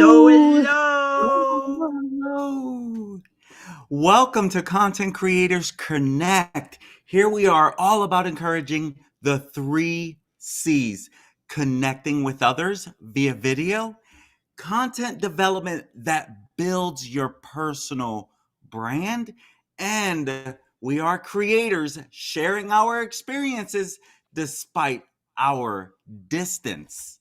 Hello, Hello. hello. Hello. Welcome to Content Creators Connect. Here we are all about encouraging the 3 C's: connecting with others via video, content development that builds your personal brand, and we are creators sharing our experiences despite our distance.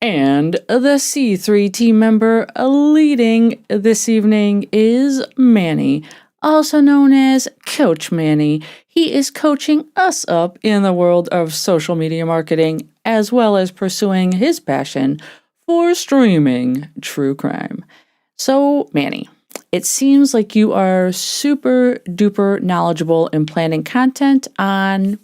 And the C3 team member leading this evening is Manny, also known as Coach Manny. He is coaching us up in the world of social media marketing, as well as pursuing his passion for streaming true crime. So, Manny, it seems like you are super duper knowledgeable in planning content on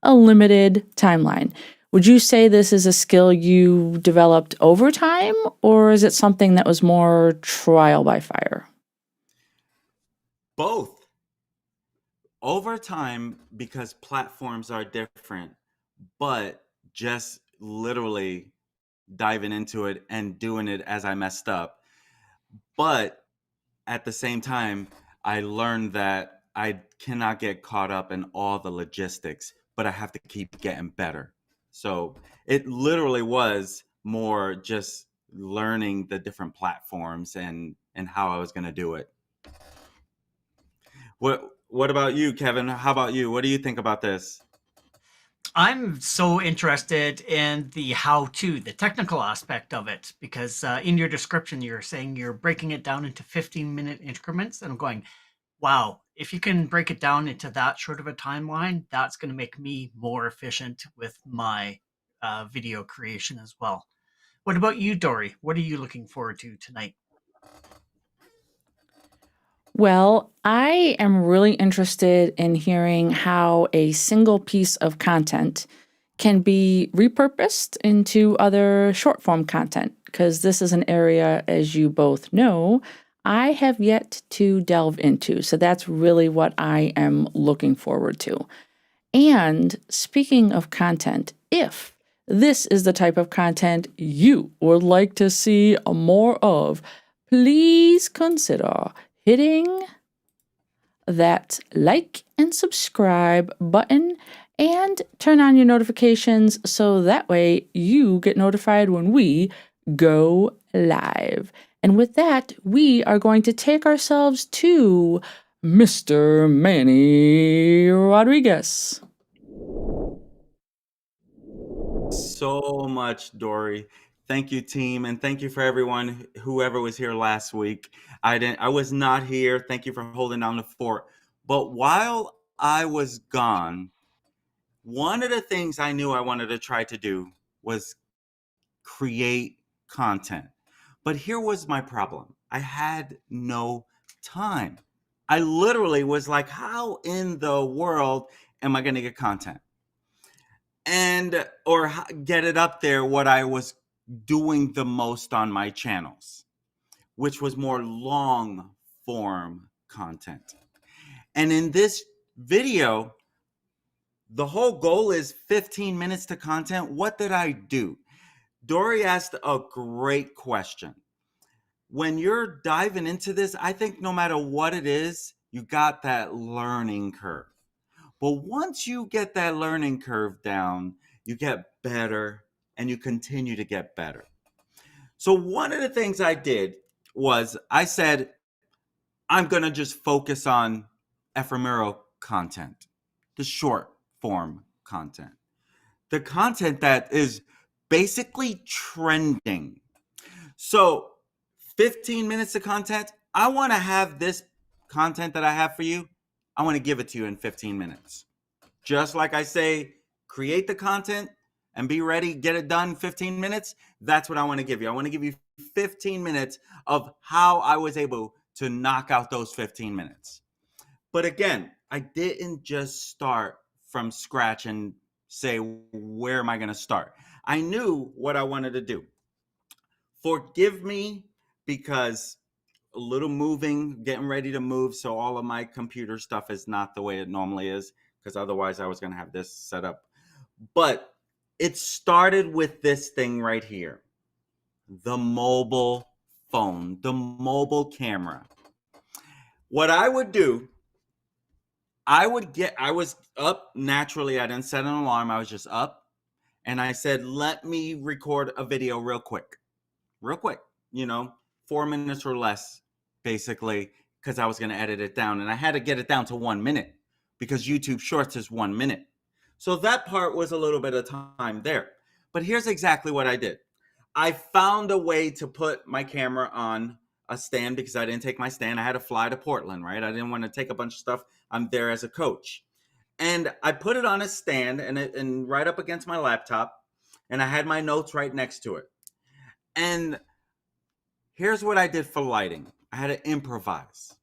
a limited timeline. Would you say this is a skill you developed over time, or is it something that was more trial by fire? Both. Over time, because platforms are different, but just literally diving into it and doing it as I messed up. But at the same time, I learned that I cannot get caught up in all the logistics, but I have to keep getting better. So it literally was more just learning the different platforms and how I was going to do it. What about you, Kevin? How about you? What do you think about this? I'm so interested in the how-to, the technical aspect of it, because in your description, you're saying you're breaking it down into 15-minute increments. And I'm going, wow, if you can break it down into that short of a timeline, that's going to make me more efficient with my video creation as well. What about you, Dory? What are you looking forward to tonight? Well, I am really interested in hearing how a single piece of content can be repurposed into other short form content, because this is an area, as you both know, I have yet to delve into. So that's really what I am looking forward to. And speaking of content, if this is the type of content you would like to see more of, please consider hitting that like and subscribe button and turn on your notifications so that way you get notified when we go live. And with that, we are going to take ourselves to Mr. Manny Rodriguez. So much, Dory. Thank you, team, and thank you for everyone, whoever was here last week. I was not here. Thank you for holding down the fort. But while I was gone, one of the things I knew I wanted to try to do was create content. But here was my problem. I had no time. I literally was like, how in the world am I going to get content? And or get it up there what I was doing the most on my channels, which was more long form content. And in this video, the whole goal is 15 minutes to content. What did I do? Dory asked a great question. When you're diving into this, I think no matter what it is, you got that learning curve. But once you get that learning curve down, you get better and you continue to get better. So, one of the things I did was I said, I'm going to just focus on ephemeral content, the short form content, the content that is basically trending. So, 15 minutes of content, I want to have this content that I have for you, I want to give it to you in 15 minutes. Just like I say, create the content and be ready, get it done in 15 minutes. That's what I want to give you. I want to give you 15 minutes of how I was able to knock out those 15 minutes. But again, I didn't just start from scratch and say, where am I going to start? I knew what I wanted to do. Forgive me because a little moving, getting ready to move. So all of my computer stuff is not the way it normally is, because otherwise I was going to have this set up. But it started with this thing right here, the mobile phone, the mobile camera. What I would do, I was up naturally. I didn't set an alarm. I was just up, and I said, let me record a video real quick, 4 minutes or less, basically, because I was going to edit it down. And I had to get it down to 1 minute because YouTube Shorts is 1 minute. So that part was a little bit of time there. But here's exactly what I did. I found a way to put my camera on a stand because I didn't take my stand. I had to fly to Portland, right? I didn't want to take a bunch of stuff. I'm there as a coach. And I put it on a stand and right up against my laptop. And I had my notes right next to it. And here's what I did for lighting. I had to improvise.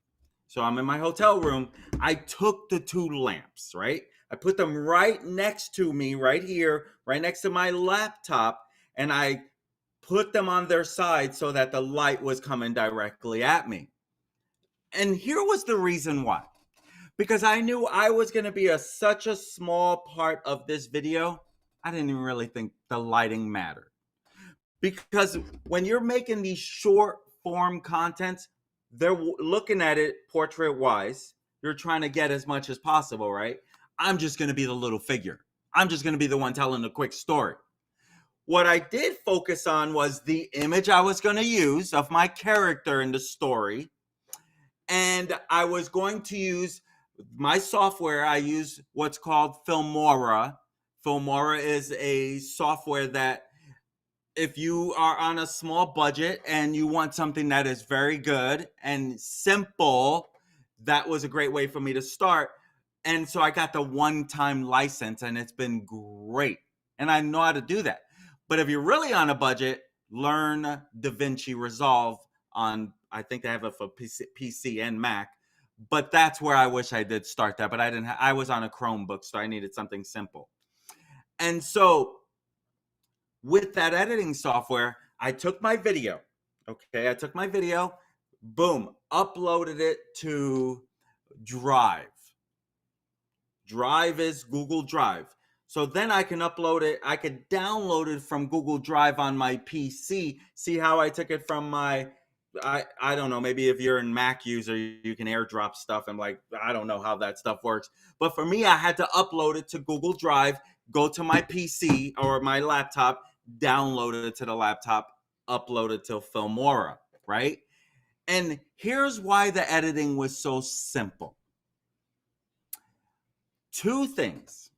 So I'm in my hotel room. I took the two lamps, right? I put them right next to me, right here, right next to my laptop. And I put them on their side so that the light was coming directly at me. And here was the reason why. Because I knew I was going to be such a small part of this video, I didn't even really think the lighting mattered. Because when you're making these short form contents, they're looking at it portrait wise. You're trying to get as much as possible, right? I'm just going to be the little figure. I'm just going to be the one telling the quick story. What I did focus on was the image I was going to use of my character in the story. And I was going to use my software. I use what's called Filmora. Filmora is a software that if you are on a small budget and you want something that is very good and simple, that was a great way for me to start. And so I got the one-time license and it's been great. And I know how to do that. But if you're really on a budget, learn DaVinci Resolve on, I think they have it for PC and Mac. But that's where I wish I did start that. But I was on a Chromebook, so I needed something simple. And so with that editing software, I took my video. Okay, I took my video, boom, uploaded it to Drive. Drive is Google Drive. So then I can upload it. I could download it from Google Drive on my PC. See how I took it from my, I don't know, maybe if you're a Mac user, you can airdrop stuff. I'm like, I don't know how that stuff works. But for me, I had to upload it to Google Drive, go to my PC or my laptop, download it to the laptop, upload it to Filmora, right? And here's why the editing was so simple. Two things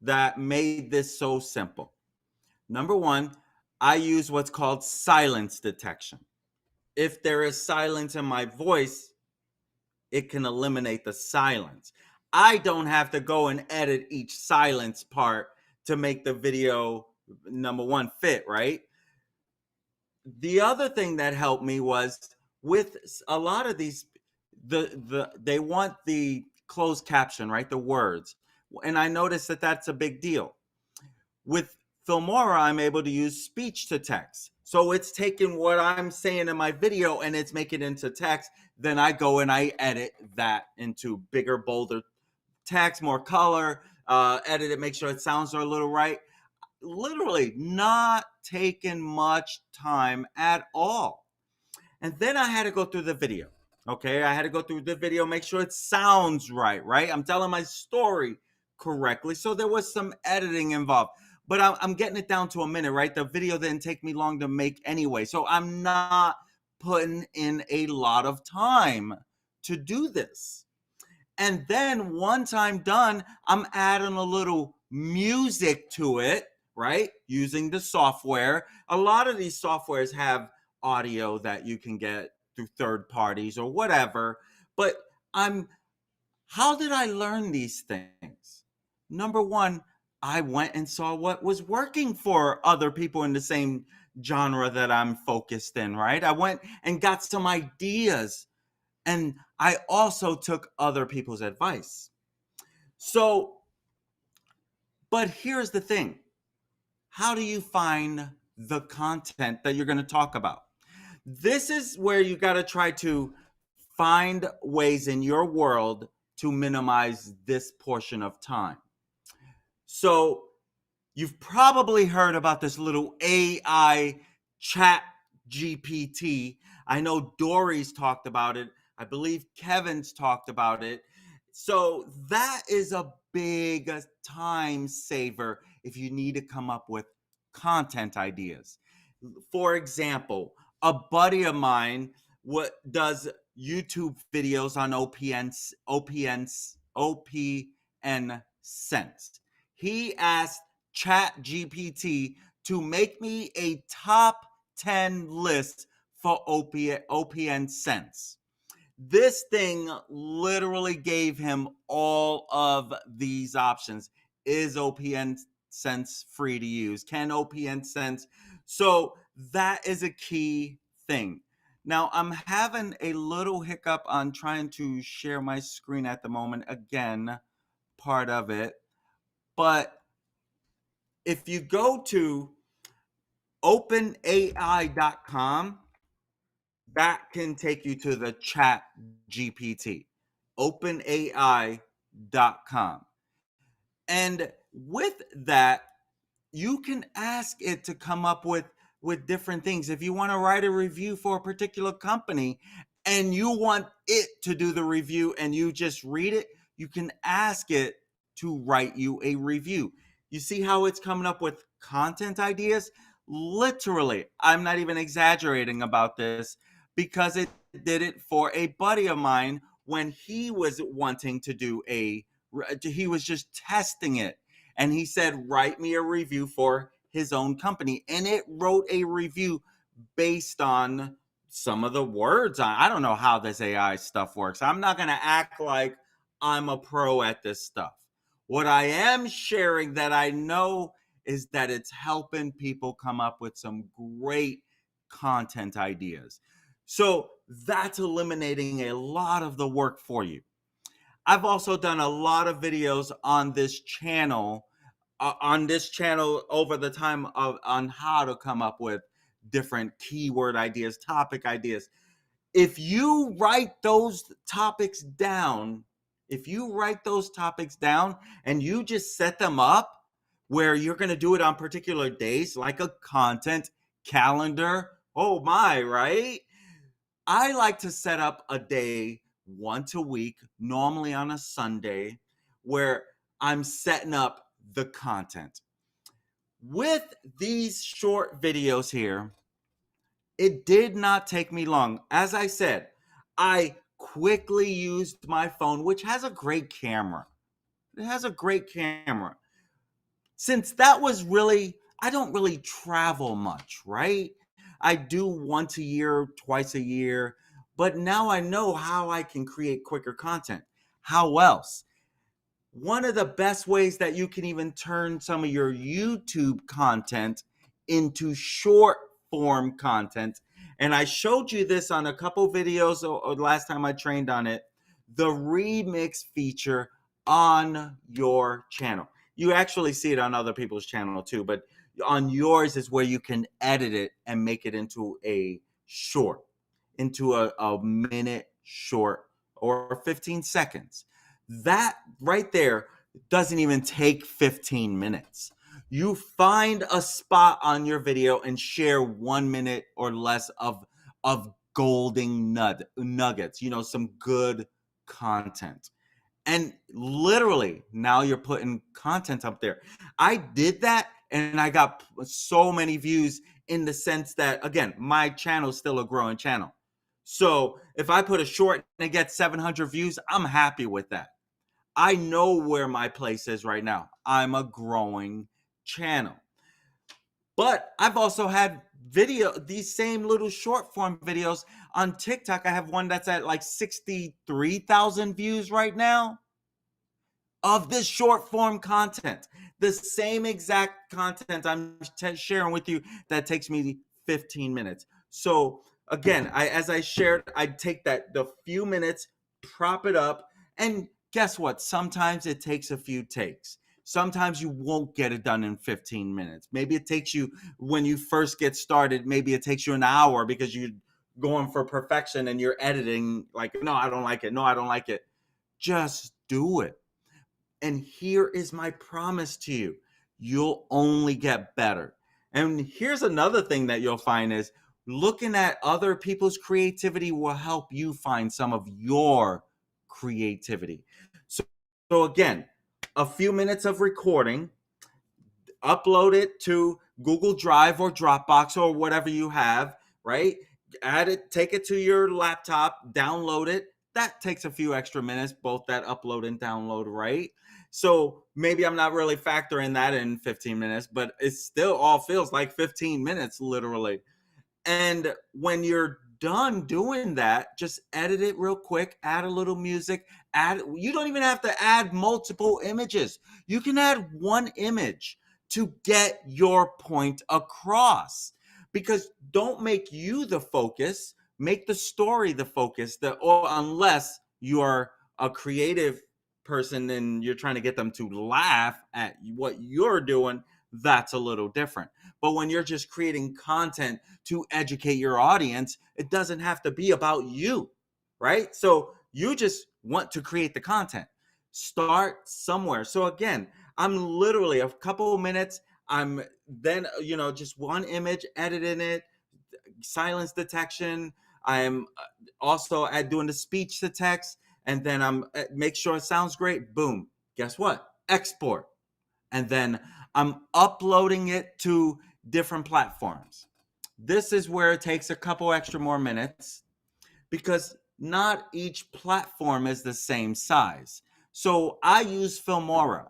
that made this so simple. Number one, I use what's called silence detection. If there is silence in my voice, it can eliminate the silence. I don't have to go and edit each silence part to make the video, number one, fit, right? The other thing that helped me was with a lot of these, they want the closed caption, right? The words. And I noticed that that's a big deal. With Filmora, I'm able to use speech to text. So it's taking what I'm saying in my video and it's making it into text. Then I go and I edit that into bigger, bolder text, more color, edit it, make sure it sounds a little right. Literally not taking much time at all. And then I had to go through the video. Okay, I had to go through the video, make sure it sounds right? I'm telling my story correctly. So there was some editing involved. But I'm getting it down to a minute, right? The video didn't take me long to make anyway. So I'm not putting in a lot of time to do this. And then once I'm done, I'm adding a little music to it, right? Using the software. A lot of these softwares have audio that you can get through third parties or whatever. But how did I learn these things? Number one, I went and saw what was working for other people in the same genre that I'm focused in, right? I went and got some ideas, and I also took other people's advice. So, but here's the thing. How do you find the content that you're going to talk about? This is where you got to try to find ways in your world to minimize this portion of time. So You've probably heard about this little AI chat GPT. I know Dori's talked about it. I believe Kevin's talked about it. So that is a big time saver if you need to come up with content ideas. For example, a buddy of mine does YouTube videos on OPN Sense. He asked Chat GPT to make me a top 10 list for OPN Sense. This thing literally gave him all of these options. Is OPN Sense free to use? Can OPN Sense? So that is a key thing. Now, I'm having a little hiccup on trying to share my screen at the moment. Again, part of it. But if you go to openai.com, that can take you to the chat GPT. Openai.com. And with that, you can ask it to come up with different things. If you want to write a review for a particular company and you want it to do the review and you just read it, you can ask it to write you a review. You see how it's coming up with content ideas? Literally, I'm not even exaggerating about this, because it did it for a buddy of mine when he was wanting to do he was just testing it. And he said, write me a review for his own company. And it wrote a review based on some of the words. I don't know how this AI stuff works. I'm not going to act like I'm a pro at this stuff. What I am sharing that I know is that it's helping people come up with some great content ideas. So that's eliminating a lot of the work for you. I've also done a lot of videos on this channel over the time on how to come up with different keyword ideas, topic ideas. If you write those topics down, and you just set them up where you're going to do it on particular days, like a content calendar, oh my, right? I like to set up a day once a week, normally on a Sunday, where I'm setting up the content. With these short videos here, it did not take me long. As I said, I quickly used my phone, which has a great camera. It has a great camera. Since that was really, I don't really travel much, right? I do once a year, twice a year, but now I know how I can create quicker content. How else? One of the best ways that you can even turn some of your YouTube content into short form content, and I showed you this on a couple videos or last time I trained on it, the remix feature on your channel. You actually see it on other people's channel too, but on yours is where you can edit it and make it into a short, into a minute short or 15 seconds. That right there doesn't even take 15 minutes. You find a spot on your video and share 1 minute or less of golden nuggets, some good content. And literally, now you're putting content up there. I did that and I got so many views, in the sense that, again, my channel is still a growing channel. So if I put a short and it gets 700 views, I'm happy with that. I know where my place is right now. I'm a growing channel. But I've also had these same little short form videos on TikTok. I have one that's at like 63,000 views right now, of this short form content. The same exact content I'm sharing with you that takes me 15 minutes. So again, as I shared, I take the few minutes, prop it up, and guess what? Sometimes it takes a few takes. Sometimes you won't get it done in 15 minutes. Maybe it takes you, when you first get started, maybe it takes you an hour because you're going for perfection and you're editing like, no, I don't like it. No, I don't like it. Just do it. And here is my promise to you. you'll only get better. And here's another thing that you'll find is looking at other people's creativity will help you find some of your creativity. So again, a few minutes of recording, upload it to Google Drive or Dropbox or whatever you have, right? Add it, take it to your laptop, download it. That takes a few extra minutes, both that upload and download, right? So maybe I'm not really factoring that in 15 minutes, but it still all feels like 15 minutes, literally. And when you're done doing that, just edit it real quick, add a little music, you don't even have to add multiple images. You can add one image to get your point across. Because don't make you the focus, make the story the focus, or unless you're a creative person and you're trying to get them to laugh at what you're doing, that's a little different. But when you're just creating content to educate your audience, it doesn't have to be about you, right? So you just want to create the content. Start somewhere. So again, I'm literally a couple of minutes. I'm then, just one image, editing it, silence detection. I'm also at doing the speech to text, and then I'm make sure it sounds great. Boom. Guess what? Export. And then I'm uploading it to different platforms. This is where it takes a couple extra more minutes because not each platform is the same size. So I use Filmora.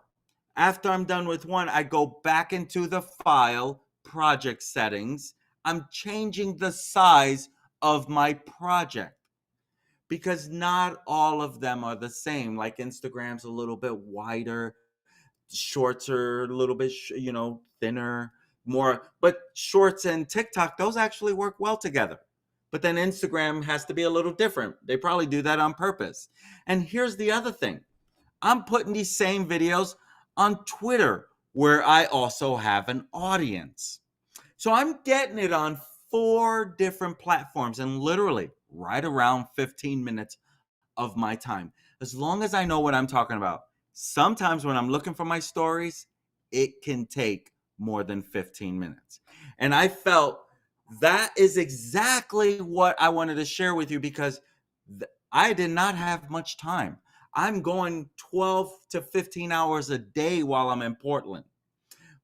After I'm done with one, I go back into the file project settings. I'm changing the size of my project because not all of them are the same. Like Instagram's a little bit wider, shorts are a little bit, thinner, more. But shorts and TikTok, those actually work well together. But then Instagram has to be a little different. They probably do that on purpose. And here's the other thing. I'm putting these same videos on Twitter, where I also have an audience. So I'm getting it on 4 different platforms and literally right around 15 minutes of my time, as long as I know what I'm talking about. Sometimes when I'm looking for my stories, it can take more than 15 minutes. And I felt that is exactly what I wanted to share with you because I did not have much time. I'm going 12 to 15 hours a day while I'm in Portland.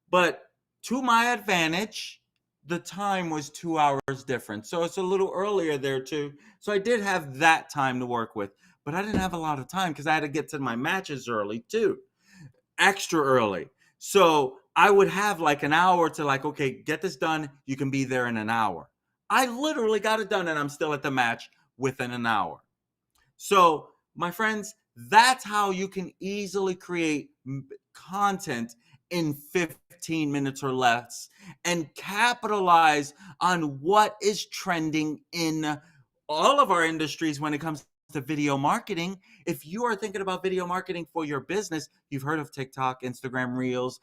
But to my advantage, the time was 2 hours different. So it's a little earlier there too. So I did have that time to work with, but I didn't have a lot of time because I had to get to my matches early too, extra early. So I would have like an hour to okay, get this done. You can be there in an hour. I literally got it done and I'm still at the match within an hour. So my friends, that's how you can easily create content in 15 minutes or less and capitalize on what is trending in all of our industries when it comes to video marketing. If you are thinking about video marketing for your business, you've heard of TikTok, Instagram Reels,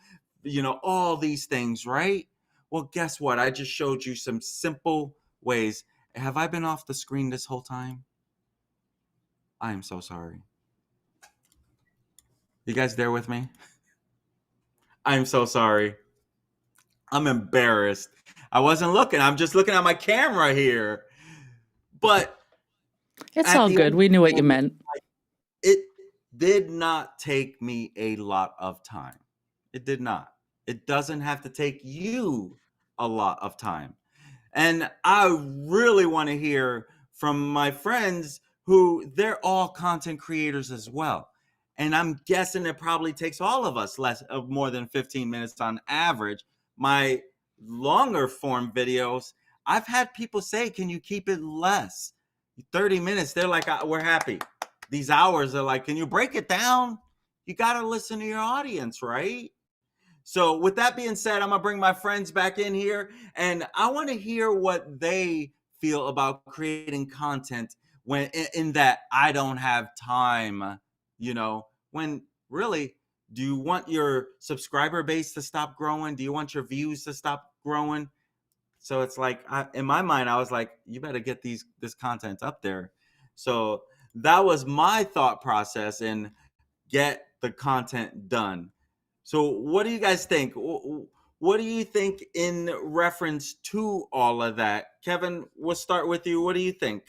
all these things, right? Well, guess what? I just showed you some simple ways. Have I been off the screen this whole time? I am so sorry. You guys there with me? I'm so sorry. I'm embarrassed. I wasn't looking. I'm just looking at my camera here. But It's all good. We knew what you meant. It did not take me a lot of time. It did not. It doesn't have to take you a lot of time. And I really want to hear from my friends who they're all content creators as well. And I'm guessing it probably takes all of us more than 15 minutes on average. My longer form videos, I've had people say, can you keep it less? 30 minutes. They're like, we're happy. These hours are like, can you break it down? You got to listen to your audience, right? So with that being said, I'm going to bring my friends back in here and I want to hear what they feel about creating content when in that I don't have time, when really, do you want your subscriber base to stop growing? Do you want your views to stop growing? So it's like, in my mind, I was like, you better get this content up there. So that was my thought process and get the content done. So what do you guys think? What do you think in reference to all of that? Kevin, we'll start with you. What do you think?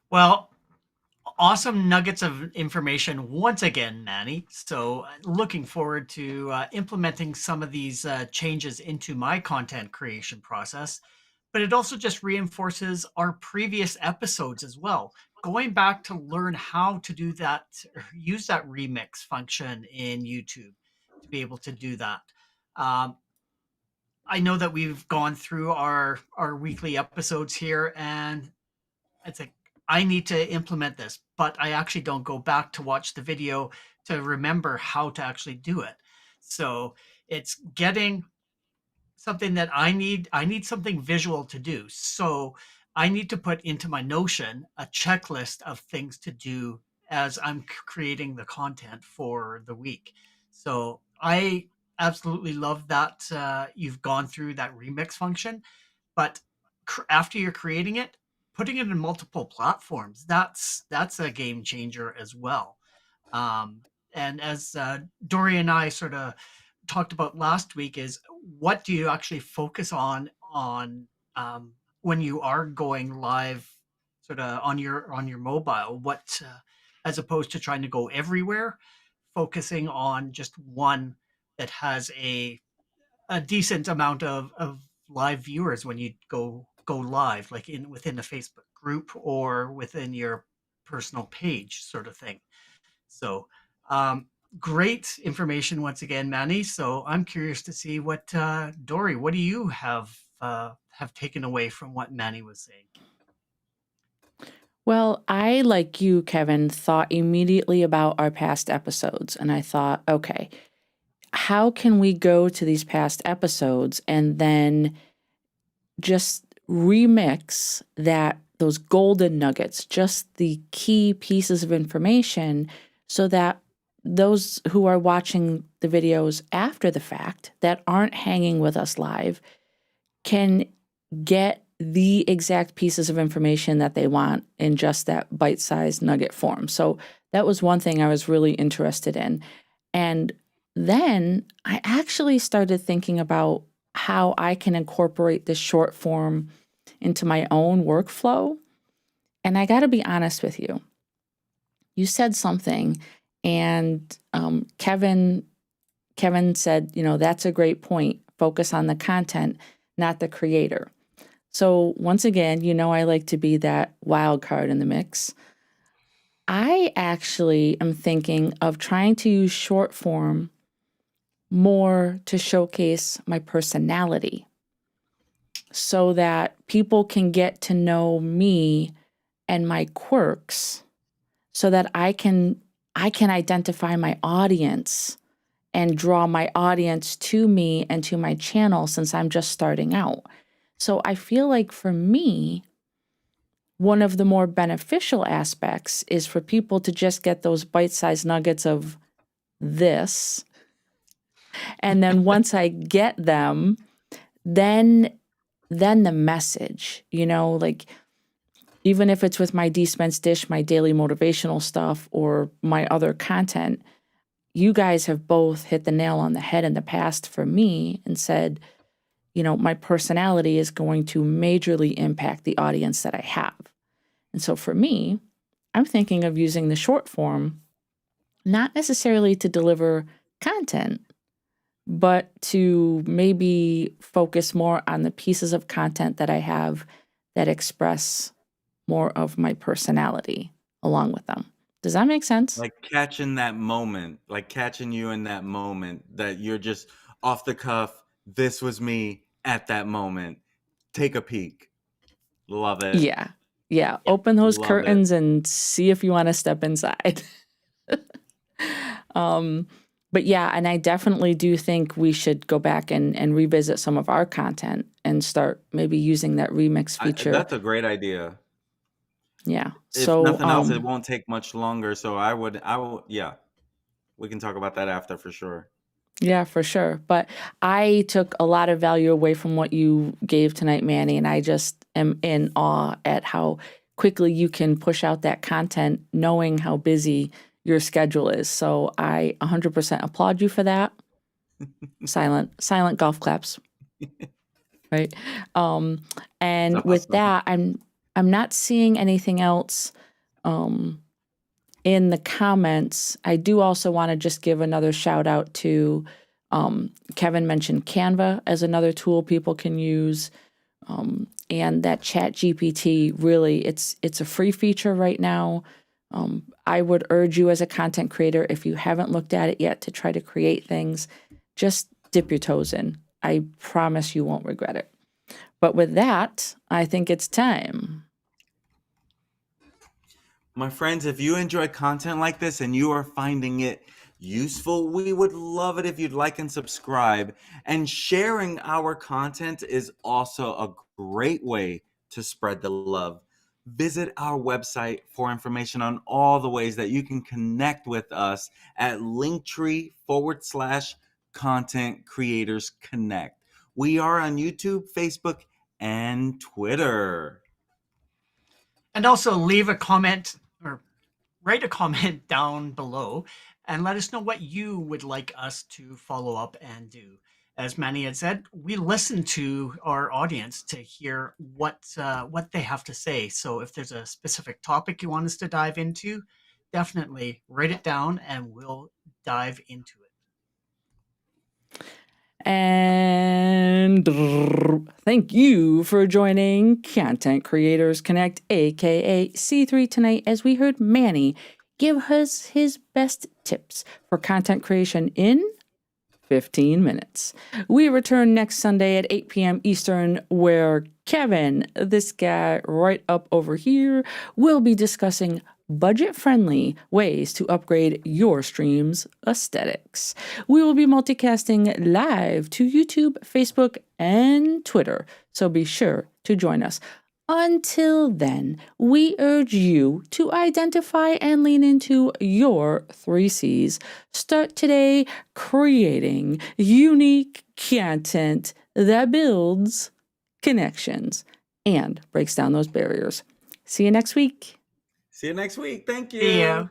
Well, awesome nuggets of information once again, Manny. So, looking forward to implementing some of these changes into my content creation process. But it also just reinforces our previous episodes as well. Going back to learn how to do that, or use that remix function in YouTube to be able to do that. Um, I know that we've gone through our weekly episodes here, and it's like I need to implement this, but I actually don't go back to watch the video to remember how to actually do it. So it's getting something that I need something visual to do. So I need to put into my Notion a checklist of things to do as I'm creating the content for the week. So I absolutely love that you've gone through that remix function, but after you're creating it, putting it in multiple platforms, that's a game changer as well. Um, and as Dory and I sort of talked about last week, is what do you actually focus on when you are going live, sort of on your mobile? What as opposed to trying to go everywhere, focusing on just one that has a decent amount of live viewers when you go live, like in within a Facebook group or within your personal page, sort of thing. So, um, great information once again, Manny. So I'm curious to see what Dory, what do you have taken away from what Manny was saying? Well, I, like you, Kevin, thought immediately about our past episodes. And I thought, okay, how can we go to these past episodes and then just remix those golden nuggets, just the key pieces of information, so that those who are watching the videos after the fact that aren't hanging with us live can get the exact pieces of information that they want in just that bite-sized nugget form. So that was one thing I was really interested in. And then I actually started thinking about how I can incorporate this short form into my own workflow. And I got to be honest with you. You said something, and Kevin said, that's a great point. Focus on the content, not the creator. So once again, I like to be that wild card in the mix. I actually am thinking of trying to use short form more to showcase my personality, so that people can get to know me and my quirks, so that I can identify my audience and draw my audience to me and to my channel, since I'm just starting out. So I feel like for me, one of the more beneficial aspects is for people to just get those bite-sized nuggets of this. And then once I get them, then the message, like, even if it's with my DSpence dish, my daily motivational stuff, or my other content, you guys have both hit the nail on the head in the past for me and said, my personality is going to majorly impact the audience that I have. And so for me, I'm thinking of using the short form, not necessarily to deliver content, but to maybe focus more on the pieces of content that I have that express more of my personality along with them. Does that make sense? Like catching that moment, like catching you in that moment that you're just off the cuff. This was me at that moment. Take a peek. Love it. Yeah. Yeah. Yeah. Open those Love it. curtains and see if you want to step inside. But yeah, and I definitely do think we should go back and revisit some of our content and start maybe using that remix feature. That's a great idea. Yeah. If So nothing else, it won't take much longer. So I will, yeah, we can talk about that after for sure. yeah, for sure. But I took a lot of value away from what you gave tonight, Manny, and I just am in awe at how quickly you can push out that content knowing how busy your schedule is. So I 100% applaud you for that. Silent golf claps. Right. And That's with awesome. that, I'm not seeing anything else in the comments. I do also want to just give another shout out to Kevin mentioned Canva as another tool people can use. And that Chat GPT, really, it's a free feature right now. I would urge you as a content creator, if you haven't looked at it yet, to try to create things. Just dip your toes in. I promise you won't regret it. But with that, I think it's time. My friends, if you enjoy content like this and you are finding it useful, we would love it if you'd like and subscribe. And sharing our content is also a great way to spread the love. Visit our website for information on all the ways that you can connect with us at linktr.ee/content creators connect. We are on YouTube, Facebook, and Twitter. And also leave a comment or write a comment down below and let us know what you would like us to follow up and do. As Manny had said, we listen to our audience to hear what they have to say. So if there's a specific topic you want us to dive into, definitely write it down and we'll dive into it. And thank you for joining Content Creators Connect, aka C3, tonight, as we heard Manny give us his best tips for content creation in 15 minutes. We return next Sunday at 8 p.m. Eastern, where Kevin, this guy right up over here, will be discussing budget-friendly ways to upgrade your stream's aesthetics. We will be multicasting live to YouTube, Facebook, and Twitter, so be sure to join us. Until then, we urge you to identify and lean into your 3 C's. Start today creating unique content that builds connections and breaks down those barriers. See you next week. See you next week. Thank you. See ya.